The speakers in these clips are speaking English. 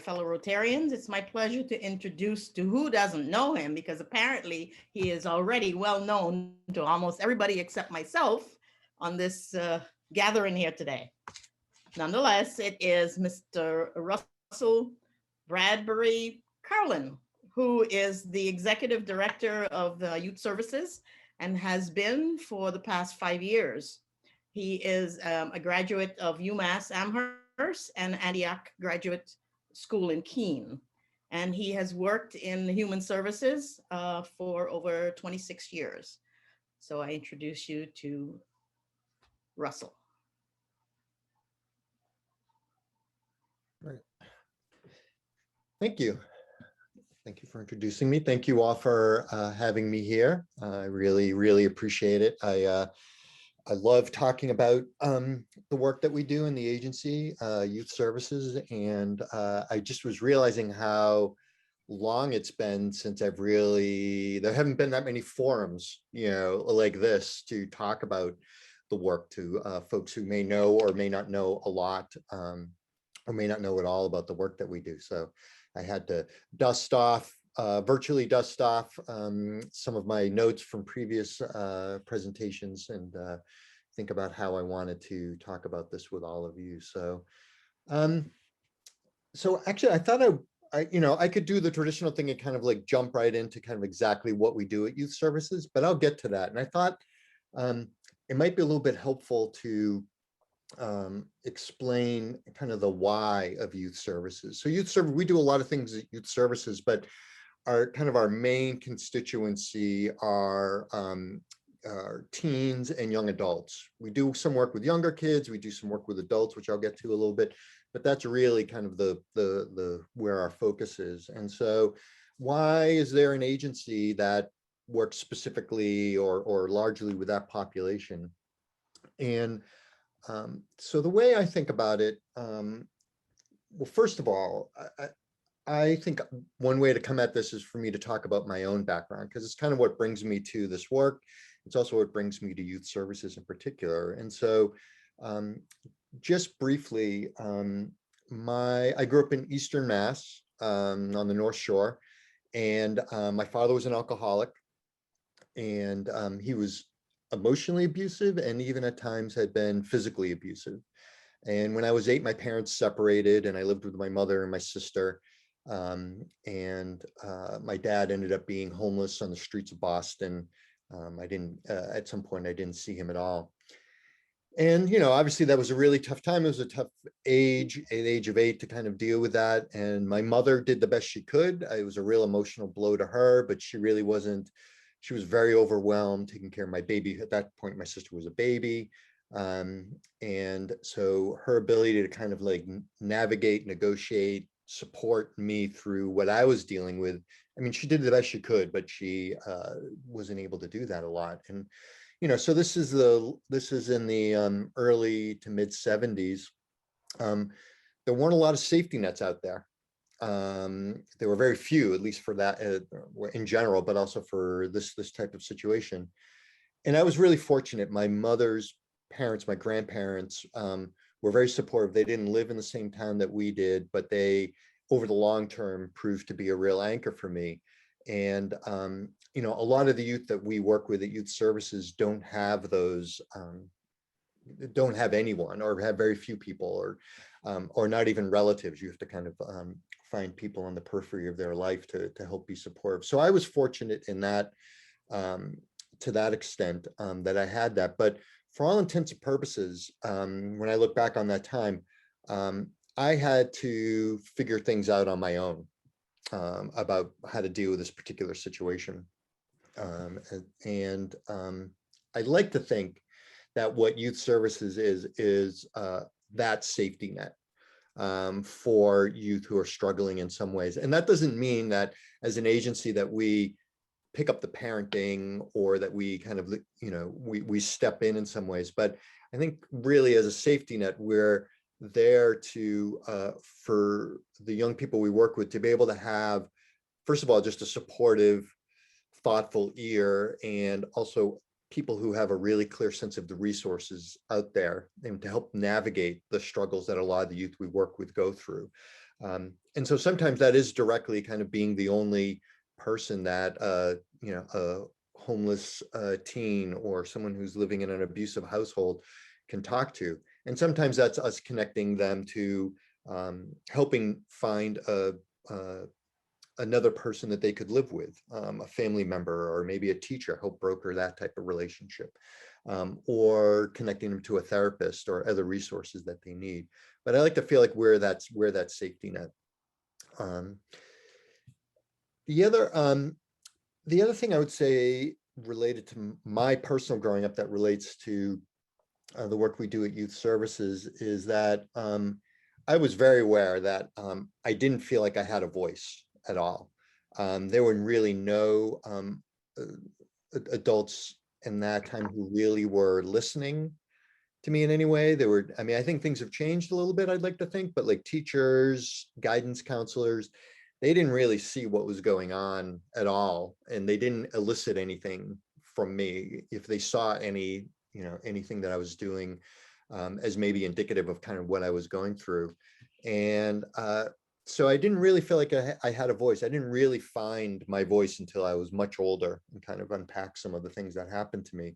fellow Rotarians. It's my pleasure to introduce to who doesn't know him, because apparently he is already well known to almost everybody except myself on this gathering here today. Nonetheless, it is Mr. Russell Bradbury-Carlin, who is the Executive Director of Youth Services and has been for the past 5 years. He is a graduate of UMass Amherst and Antioch Graduate School in Keene. And he has worked in human services for over 26 years. So I introduce you to Russell. Right. Thank you. Thank you for introducing me. Thank you all for having me here. I really, really appreciate it. I love talking about the work that we do in the agency, youth services, and I just was realizing how long it's been since there haven't been that many forums, like this to talk about the work to folks who may know or may not know a lot, or may not know at all about the work that we do. So I had to virtually dust off some of my notes from previous presentations and think about how I wanted to talk about this with all of you. So, actually, I thought I could do the traditional thing and kind of like jump right into kind of exactly what we do at Youth Services, but I'll get to that. And I thought it might be a little bit helpful to explain kind of the why of youth services. So we do a lot of things at Youth Services, but our main constituency are teens and young adults. We do some work with younger kids, we do some work with adults, which I'll get to a little bit, but that's really kind of the where our focus is. And so why is there an agency that works specifically or largely with that population? And so the way I think about it, well, first of all, I think one way to come at this is for me to talk about my own background, because it's kind of what brings me to this work. It's also what brings me to youth services in particular. And so just briefly, I grew up in Eastern Mass on the North Shore, and my father was an alcoholic, and he was emotionally abusive and even at times had been physically abusive. And when I was 8, my parents separated and I lived with my mother and my sister. My dad ended up being homeless on the streets of Boston. At some point I didn't see him at all. And, obviously that was a really tough time. It was a tough age, at the age of 8, to kind of deal with that. And my mother did the best she could. It was a real emotional blow to her, but she really wasn't. She was very overwhelmed taking care of my baby. At that point, my sister was a baby. And so her ability to kind of like navigate, negotiate, support me through what I was dealing with. I mean, she did the best she could, but she wasn't able to do that a lot. And, so this is in the early to mid 70s. There weren't a lot of safety nets out there. There were very few, at least for that in general, but also for this type of situation. And I was really fortunate. My mother's parents, my grandparents, were very supportive. They didn't live in the same town that we did, but they, over the long term, proved to be a real anchor for me. And a lot of the youth that we work with at Youth Services don't have those, don't have anyone, or have very few people, or not even relatives. You have to kind of find people on the periphery of their life to help be supportive. So I was fortunate in that, to that extent, that I had that. But for all intents and purposes, when I look back on that time, I had to figure things out on my own about how to deal with this particular situation. I like to think that what Youth Services is that safety net for youth who are struggling in some ways. And that doesn't mean that as an agency that we pick up the parenting, or that we kind of, we step in some ways. But I think really as a safety net, we're there to, for the young people we work with, to be able to have, first of all, just a supportive, thoughtful ear, and also people who have a really clear sense of the resources out there, and to help navigate the struggles that a lot of the youth we work with go through. And so sometimes that is directly kind of being the only person that, a homeless teen or someone who's living in an abusive household can talk to. And sometimes that's us connecting them to helping find another person that they could live with, a family member or maybe a teacher, help broker that type of relationship, or connecting them to a therapist or other resources that they need. But I like to feel like we're that safety net. Um, the other thing I would say related to my personal growing up that relates to the work we do at Youth Services is that I was very aware that I didn't feel like I had a voice at all. There were really no adults in that time who really were listening to me in any way. There were, I mean, I think things have changed a little bit, I'd like to think, but like teachers, guidance counselors, they didn't really see what was going on at all. And they didn't elicit anything from me. If they saw anything that I was doing as maybe indicative of kind of what I was going through. And so I didn't really feel like I had a voice. I didn't really find my voice until I was much older and kind of unpack some of the things that happened to me.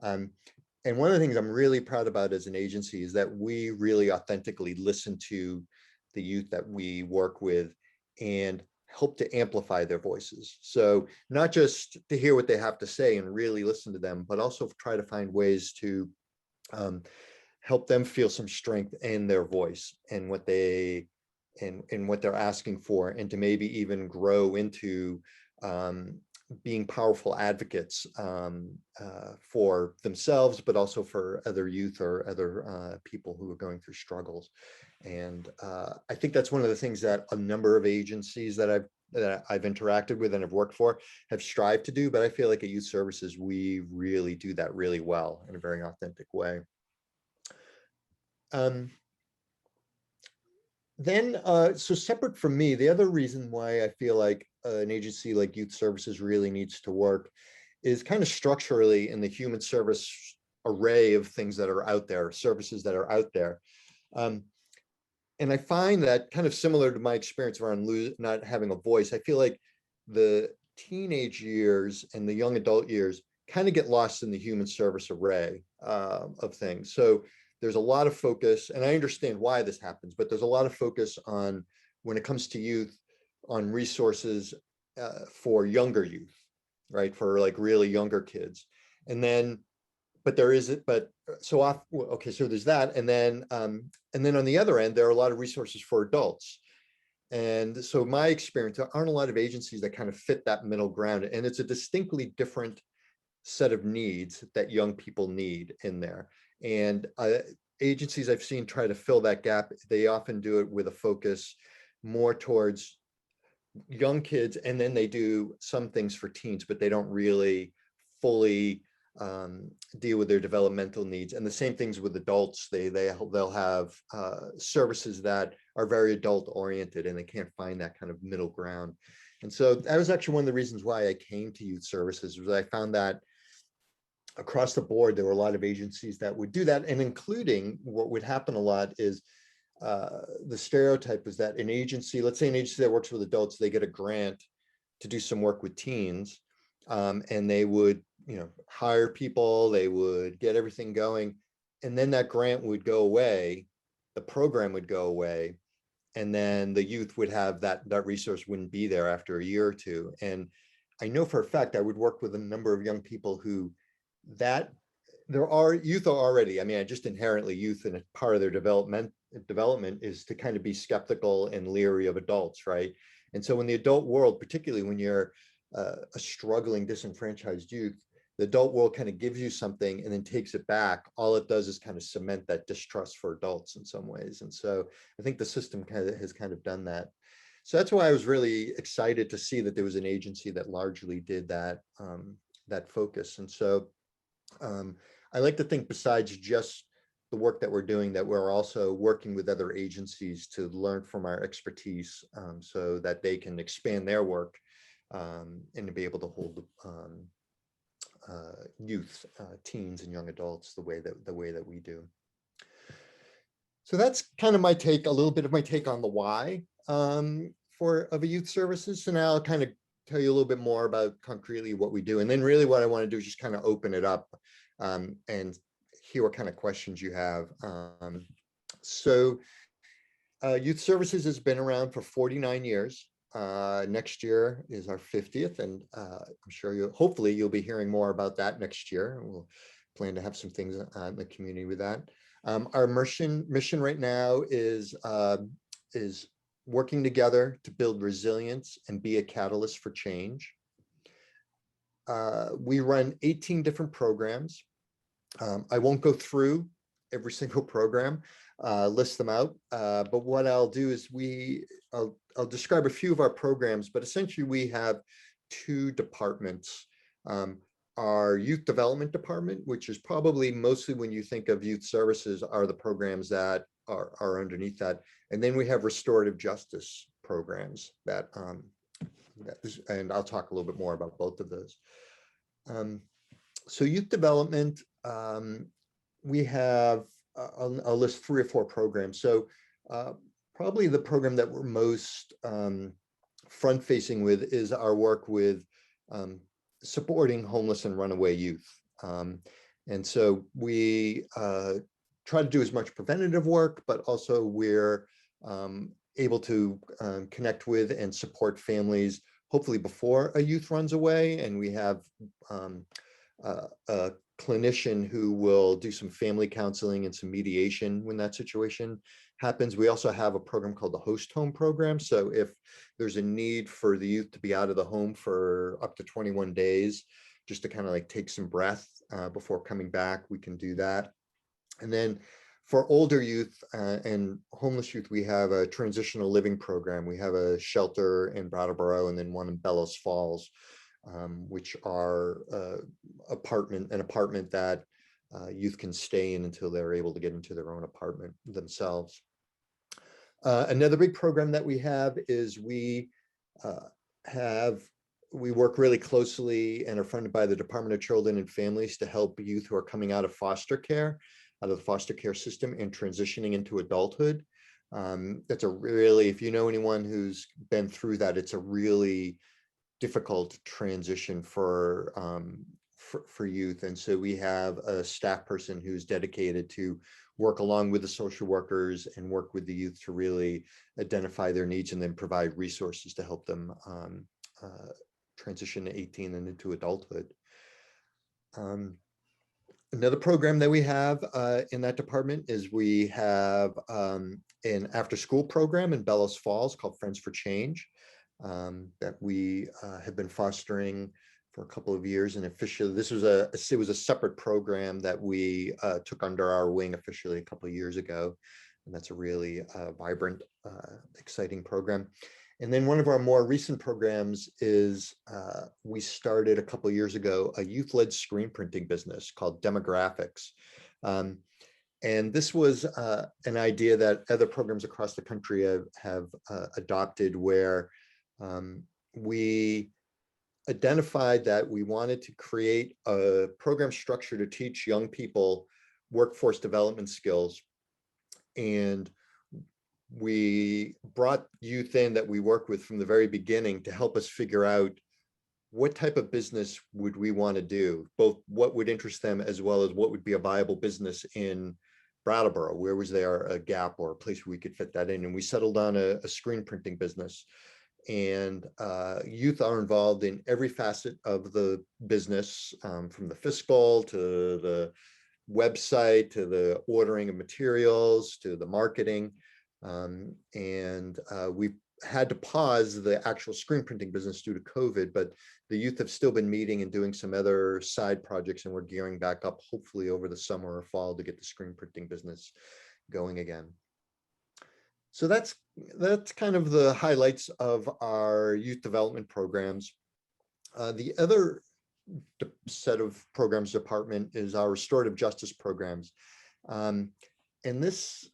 And one of the things I'm really proud about as an agency is that we really authentically listen to the youth that we work with and help to amplify their voices. So not just to hear what they have to say and really listen to them, but also try to find ways to help them feel some strength in their voice and what they and what they're asking for, and to maybe even grow into being powerful advocates for themselves, but also for other youth or other people who are going through struggles. And I think that's one of the things that a number of agencies that I've interacted with and have worked for have strived to do. But I feel like at Youth Services, we really do that really well in a very authentic way. So separate from me, the other reason why I feel like an agency like Youth Services really needs to work is kind of structurally in the human service array of things that are out there, services that are out there. And I find that kind of similar to my experience around not having a voice. I feel like the teenage years and the young adult years kind of get lost in the human service array of things. So there's a lot of focus, and I understand why this happens, but there's a lot of focus on, when it comes to youth, on resources for younger youth, right? For like really younger kids. And then, but there is, but so off, okay, so there's that. And then on the other end, there are a lot of resources for adults. And so my experience, there aren't a lot of agencies that kind of fit that middle ground. And it's a distinctly different set of needs that young people need in there. And agencies I've seen try to fill that gap, they often do it with a focus more towards young kids, and then they do some things for teens, but they don't really fully deal with their developmental needs. And the same things with adults. They'll have services that are very adult oriented, and they can't find that kind of middle ground. And so that was actually one of the reasons why I came to Youth Services, was I found that across the board, there were a lot of agencies that would do that. And including, what would happen a lot is the stereotype is that an agency, let's say an agency that works with adults, they get a grant to do some work with teens, and they would, hire people, they would get everything going, and then that grant would go away, the program would go away, and then the youth would have that resource wouldn't be there after a year or two. And I know for a fact I would work with a number of young people who youth are already, I mean, just inherently youth, and part of their development is to kind of be skeptical and leery of adults, right? And so in the adult world, particularly when you're a struggling, disenfranchised youth, the adult world kind of gives you something and then takes it back. All it does is kind of cement that distrust for adults in some ways. And so I think the system has done that. So that's why I was really excited to see that there was an agency that largely did that, that focus. And so I like to think, besides just the work that we're doing, that we're also working with other agencies to learn from our expertise, so that they can expand their work and to be able to hold youth, teens and young adults the way that we do. So that's kind of my take, a little bit of my take on the why. of a youth services. So now I'll kind of tell you a little bit more about concretely what we do. And then really what I want to do is just kind of open it up and hear what kind of questions you have. So youth services has been around for 49 years. Next year is our 50th, and I'm sure hopefully you'll be hearing more about that next year. We'll plan to have some things in the community with that. Our mission right now is working together to build resilience and be a catalyst for change. We run 18 different programs. I won't go through every single program, list them out, but what I'll do is I'll describe a few of our programs, but essentially we have two departments. Our youth development department, which is probably mostly when you think of youth services, are the programs that are underneath that. And then we have restorative justice programs and I'll talk a little bit more about both of those. So youth development, we have, I'll list 3 or 4 programs. So probably the program that we're most front-facing with is our work with supporting homeless and runaway youth. And so we try to do as much preventative work, but also we're able to connect with and support families, hopefully before a youth runs away. And we have a clinician who will do some family counseling and some mediation when that situation happens. We also have a program called the Host Home Program. So if there's a need for the youth to be out of the home for up to 21 days, just to kind of like take some breath before coming back, we can do that. And then for older youth and homeless youth, we have a transitional living program. We have a shelter in Brattleboro and then one in Bellows Falls, which are an apartment that youth can stay in until they're able to get into their own apartment themselves. Another big program that we have is we work really closely and are funded by the Department of Children and Families to help youth who are coming out of foster care, out of the foster care system and transitioning into adulthood. That's a really, if you know anyone who's been through that, it's a really difficult transition for youth. And so we have a staff person who's dedicated to work along with the social workers and work with the youth to really identify their needs and then provide resources to help them transition to 18 and into adulthood. Another program that we have in that department is we have an after-school program in Bellows Falls called Friends for Change that we have been fostering for a couple of years. And officially, it was a separate program that we took under our wing officially a couple of years ago. And that's a really vibrant, exciting program. And then one of our more recent programs is we started a couple of years ago a youth-led screen printing business called Demographics. And this was an idea that other programs across the country have adopted, where we identified that we wanted to create a program structure to teach young people workforce development skills. And we brought youth in that we work with from the very beginning to help us figure out what type of business would we want to do, both what would interest them as well as what would be a viable business in Brattleboro. Where was there a gap or a place where we could fit that in? And we settled on a screen printing business. And youth are involved in every facet of the business, from the fiscal to the website, to the ordering of materials, to the marketing. And we had to pause the actual screen printing business due to COVID, but the youth have still been meeting and doing some other side projects, and we're gearing back up hopefully over the summer or fall to get the screen printing business going again. So that's kind of the highlights of our youth development programs. The other set of programs department is our restorative justice programs. And this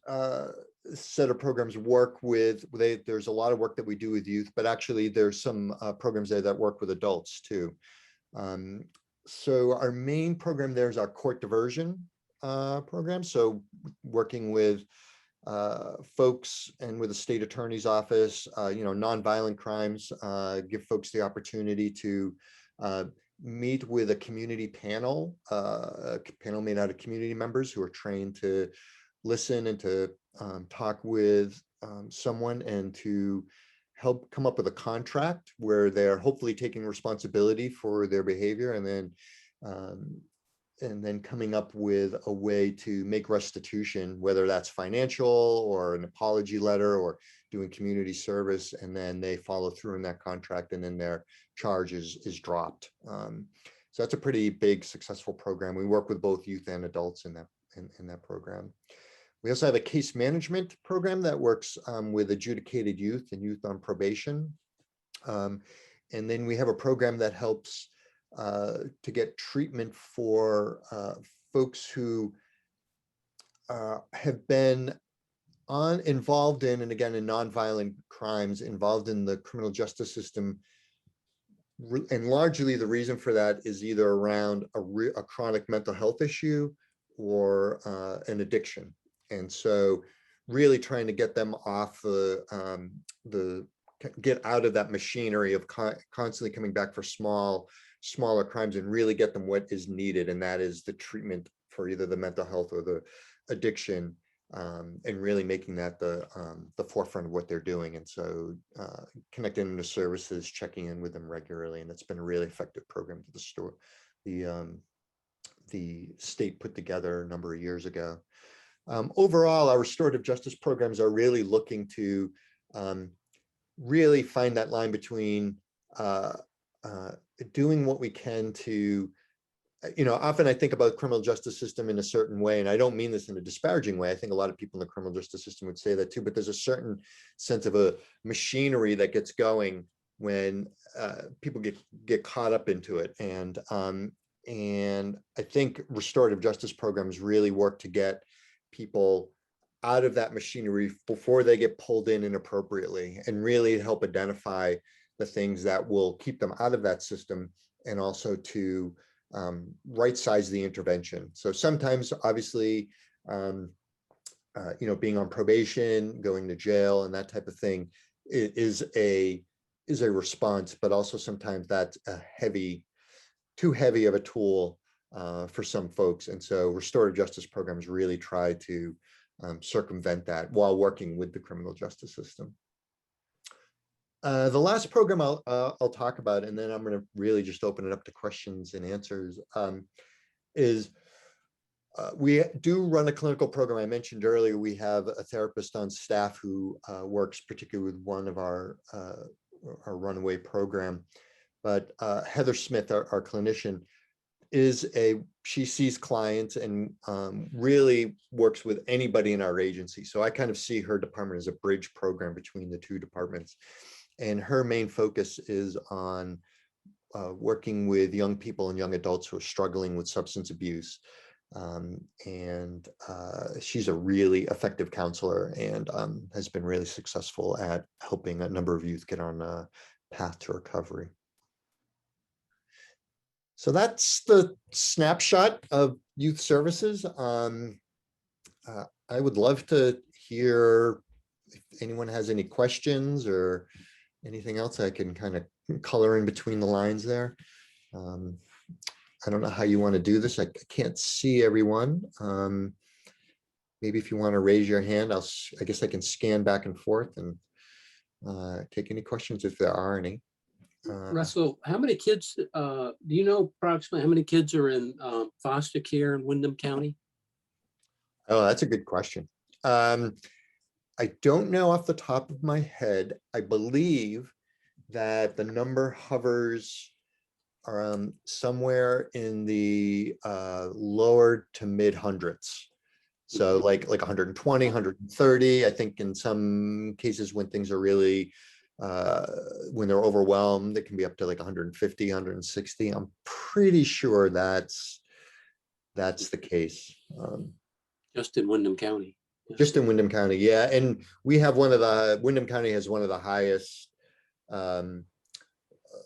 set of programs work with, there's a lot of work that we do with youth, but actually there's some programs there that work with adults too. So our main program there is our court diversion program. So working with folks and with the state attorney's office, nonviolent crimes, give folks the opportunity to meet with a community panel, a panel made out of community members who are trained to listen and to talk with someone and to help come up with a contract where they're hopefully taking responsibility for their behavior, and then coming up with a way to make restitution, whether that's financial or an apology letter or doing community service, and then they follow through in that contract, and then their charge is dropped. So that's a pretty big, successful program. We work with both youth and adults in that program. We also have a case management program that works with adjudicated youth and youth on probation. And then we have a program that helps to get treatment for folks who have been involved in, and again, in nonviolent crimes, involved in the criminal justice system. And largely the reason for that is either around a chronic mental health issue or an addiction. And so really trying to get them off get out of that machinery of constantly coming back for smaller crimes, and really get them what is needed. And that is the treatment for either the mental health or the addiction, and really making that the forefront of what they're doing. And so connecting them to services, checking in with them regularly. And it's been a really effective program that the state put together a number of years ago. Overall, our restorative justice programs are really looking to really find that line between doing what we can to, often I think about criminal justice system in a certain way, and I don't mean this in a disparaging way. I think a lot of people in the criminal justice system would say that too, but there's a certain sense of a machinery that gets going when people get caught up into it. And I think restorative justice programs really work to get people out of that machinery before they get pulled in inappropriately, and really help identify the things that will keep them out of that system, and also to right size the intervention. So sometimes, obviously, being on probation, going to jail, and that type of thing is a response, but also sometimes that's too heavy of a tool for some folks. And so restorative justice programs really try to circumvent that while working with the criminal justice system. The last program I'll talk about, and then I'm going to really just open it up to questions and answers, is we do run a clinical program. I mentioned earlier, we have a therapist on staff who works particularly with one of our runaway program. But Heather Smith, our clinician, she sees clients and really works with anybody in our agency. So I kind of see her department as a bridge program between the two departments. And her main focus is on working with young people and young adults who are struggling with substance abuse. And she's a really effective counselor, and has been really successful at helping a number of youth get on a path to recovery. So that's the snapshot of youth services. I would love to hear if anyone has any questions or anything else I can kind of color in between the lines there. I don't know how you want to do this. I can't see everyone. Maybe if you want to raise your hand, I guess I can scan back and forth and take any questions if there are any. Russell, how many kids, do you know approximately how many kids are in foster care in Windham County? Oh, that's a good question. I don't know off the top of my head. I believe that the number hovers somewhere in the lower to mid hundreds. So like 120, 130. I think in some cases when things are really, when they're overwhelmed, it can be up to like 150, 160. I'm pretty sure that's the case. Just in Windham County. Just in Windham County, yeah. And we have Windham County has one of the highest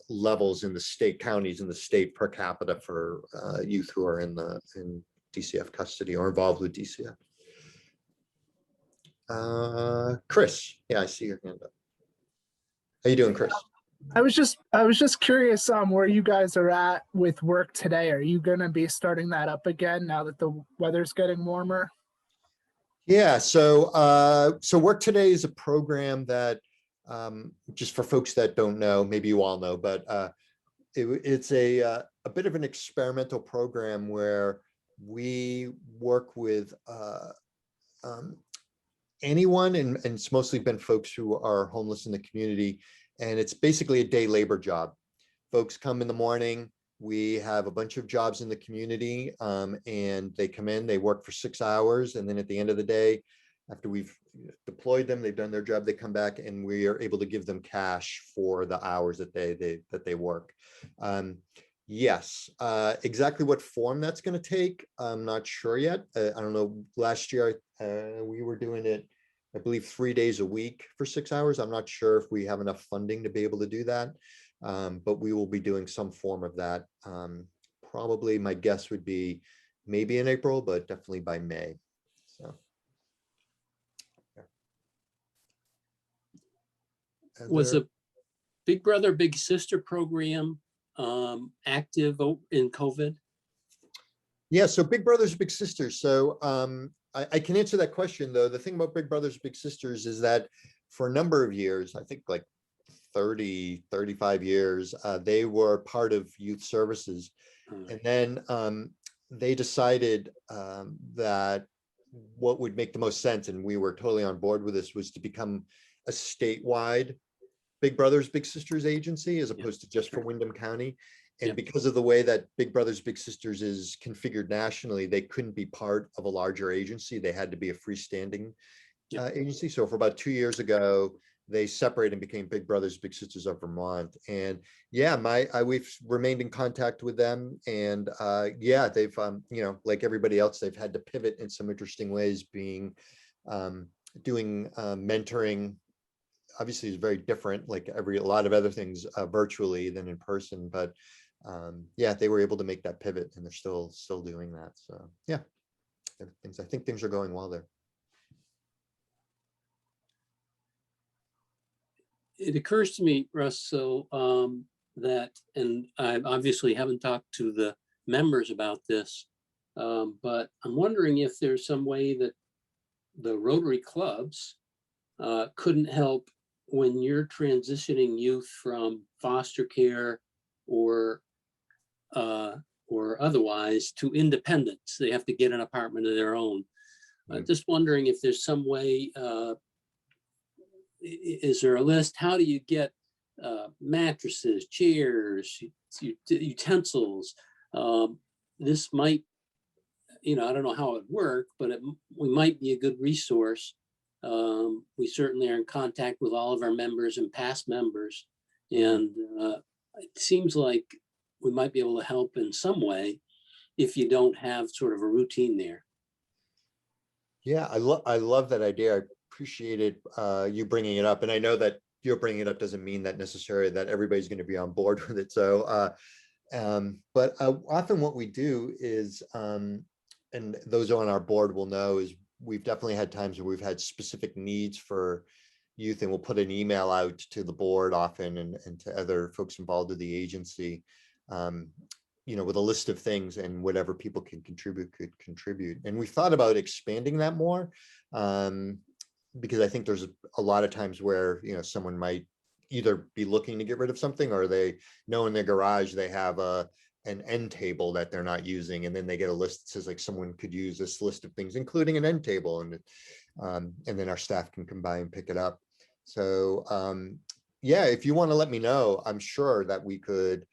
levels in the state, counties in the state per capita for youth who are in DCF custody or involved with DCF. Chris, yeah, I see your hand up. How you doing, Chris? I was just curious where you guys are at with work today. Are you gonna be starting that up again now that the weather's getting warmer? Yeah, so Work Today is a program that, just for folks that don't know, maybe you all know, but it's a bit of an experimental program where we work with um, anyone, and it's mostly been folks who are homeless in the community, and it's basically a day labor job. Folks come in the morning, we have a bunch of jobs in the community, and they come in, they work for 6 hours, and then at the end of the day, after we've deployed them, they've done their job, they come back and we are able to give them cash for the hours that they work. Yes, exactly what form that's going to take, I'm not sure yet. I don't know, last year we were doing it, I believe 3 days a week for 6 hours. I'm not sure if we have enough funding to be able to do that. But we will be doing some form of that. Probably my guess would be maybe in April, but definitely by May. So. Yeah. Was a Big Brother, Big Sister program active in COVID? Yeah, so Big Brothers Big Sisters. So I can answer that question, though. The thing about Big Brothers Big Sisters is that for a number of years, I think like 30, 35 years, they were part of youth services. And then they decided that what would make the most sense, and we were totally on board with this, was to become a statewide Big Brothers Big Sisters agency, as opposed to just for Windham County. And because of the way that Big Brothers Big Sisters is configured nationally, they couldn't be part of a larger agency. They had to be a freestanding agency. So for about 2 years ago, they separated and became Big Brothers Big Sisters of Vermont. And yeah, we've remained in contact with them. And yeah, they've like everybody else, they've had to pivot in some interesting ways, being doing mentoring. Obviously is very different, like a lot of other things virtually than in person, but yeah, they were able to make that pivot, and they're still doing that. So yeah, I think things are going well there. It occurs to me, Russ, so that, and I obviously haven't talked to the members about this, but I'm wondering if there's some way that the Rotary clubs couldn't help when you're transitioning youth from foster care or otherwise to independence. They have to get an apartment of their own. Just wondering if there's some way, is there a list? How do you get mattresses, chairs, utensils? This might, I don't know how it would work, but we might be a good resource. We certainly are in contact with all of our members and past members. And it seems like we might be able to help in some way if you don't have sort of a routine there. Yeah, I love that idea. I appreciated you bringing it up. And I know that you're bringing it up doesn't mean that necessarily that everybody's going to be on board with it. So, but often what we do is, and those on our board will know, is we've definitely had times where we've had specific needs for youth, and we'll put an email out to the board often and to other folks involved with the agency, with a list of things, and whatever people can contribute could contribute. And we thought about expanding that more, because I think there's a lot of times where, someone might either be looking to get rid of something, or they know in their garage they have an end table that they're not using, and then they get a list that says like someone could use this list of things, including an end table, and then our staff can come by and pick it up. So yeah, if you want to let me know, I'm sure that we could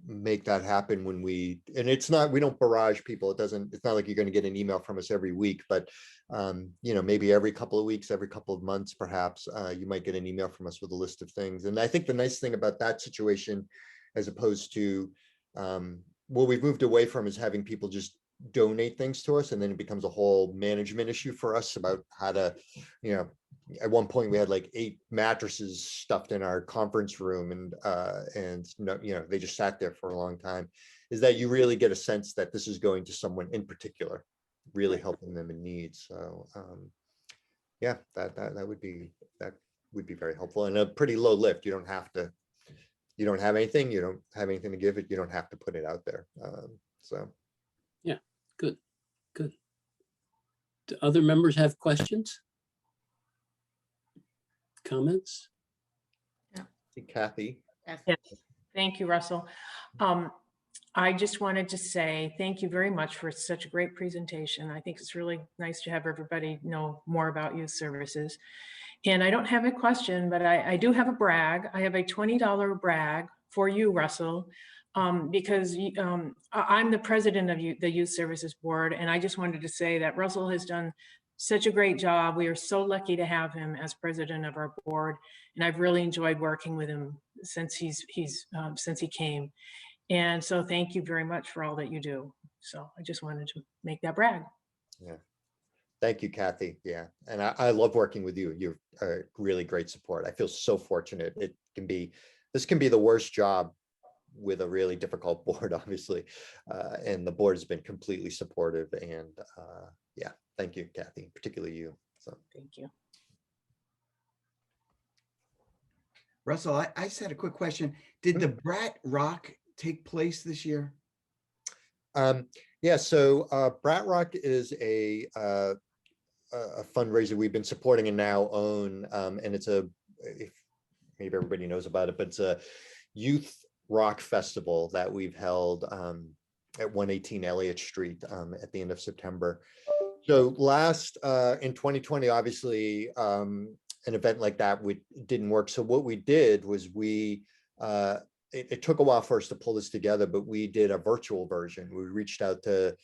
make that happen when we don't barrage people. It's not like you're going to get an email from us every week, but maybe every couple of weeks, every couple of months, perhaps, you might get an email from us with a list of things. And I think the nice thing about that situation, as opposed to what we've moved away from, is having people just donate things to us, and then it becomes a whole management issue for us about how to, at one point we had like 8 mattresses stuffed in our conference room, and they just sat there for a long time. Is that you really get a sense that this is going to someone in particular, really helping them in need. So yeah, that would be very helpful, and a pretty low lift. You don't have anything, you don't have anything to give it, you don't have to put it out there. So Yeah, good. Do other members have questions? Comments? Kathy. Yes. Thank you, Russell. I just wanted to say thank you very much for such a great presentation. I think it's really nice to have everybody know more about youth services. And I don't have a question, but I do have a brag. I have a $20 brag for you, Russell, because I'm the president of the Youth Services Board. And I just wanted to say that Russell has done such a great job. We are so lucky to have him as president of our board. And I've really enjoyed working with him since since he came. And so thank you very much for all that you do. So I just wanted to make that brag. Yeah. Thank you, Kathy. Yeah. And I love working with you. You're a really great support. I feel so fortunate. This can be the worst job with a really difficult board, obviously. And the board has been completely supportive. And yeah, thank you, Kathy, particularly you. So Thank you. Russell, I just had a quick question. Did the Brat Rock take place this year? Yeah, so Brat Rock is a fundraiser we've been supporting and now own, and it's if maybe everybody knows about it, but it's a youth rock festival that we've held at 118 Elliott Street at the end of September. So last in 2020, obviously, an event like that didn't work. So what we did was it took a while for us to pull this together, but we did a virtual version. We reached out to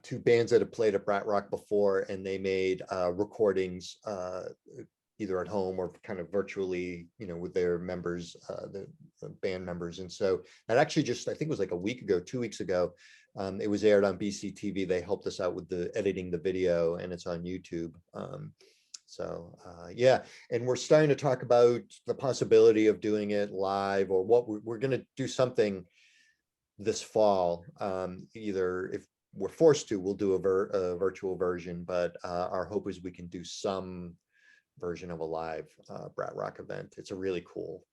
two bands that had played at Brat Rock before, and they made recordings either at home or kind of virtually, with their members, the band members. And so that actually just, I think it was like a week ago, 2 weeks ago, it was aired on BCTV. They helped us out with editing the video, and it's on YouTube. So yeah, and we're starting to talk about the possibility of doing it live, or what we're going to do something this fall. Either if we're forced to, we'll do a virtual version, but our hope is we can do some version of a live Brat Rock event. It's a really cool,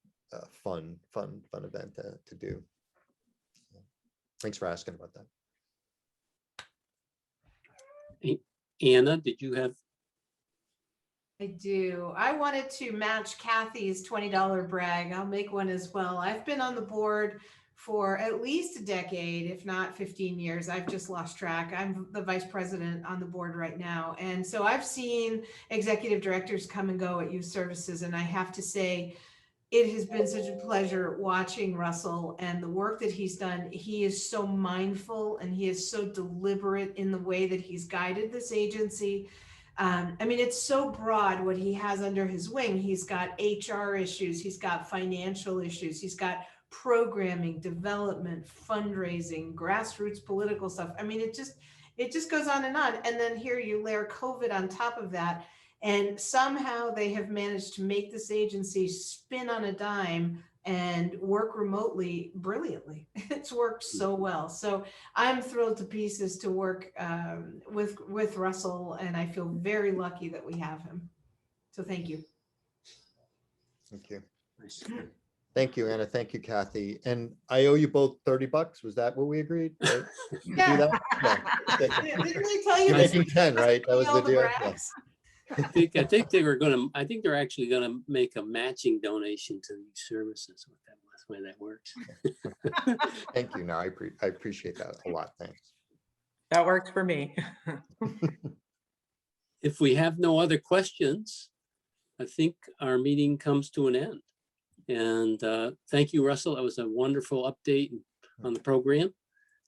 fun event to do. Thanks for asking about that. Anna, did you have? I do. I wanted to match Kathy's $20 brag. I'll make one as well. I've been on the board for at least a decade, if not 15 years. I've just lost track. I'm the vice president on the board right now. And so I've seen executive directors come and go at youth services. And I have to say, it has been such a pleasure watching Russell and the work that he's done. He is so mindful and he is so deliberate in the way that he's guided this agency. I mean, it's so broad what he has under his wing. He's got HR issues, he's got financial issues, he's got programming, development, fundraising, grassroots political stuff. I mean, it just goes on. And then here you layer COVID on top of that. And somehow they have managed to make this agency spin on a dime and work remotely brilliantly. It's worked so well. So I'm thrilled to pieces to work with Russell, and I feel very lucky that we have him. So thank you. Thank you. Thank you, Anna. Thank you, Kathy. And I owe you both $30. Was that what we agreed? Right? Yeah. Do that? Yeah. Didn't they tell you You're this? making 10, right? That was the deal. Yeah. I think they're actually gonna make a matching donation to these services. That's the way that works. Thank you. No, I appreciate that a lot. Thanks. That works for me. If we have no other questions, I think our meeting comes to an end. And thank you, Russell. That was a wonderful update on the program.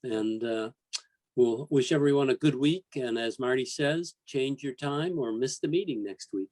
And we'll wish everyone a good week. And as Marty says, change your time or miss the meeting next week.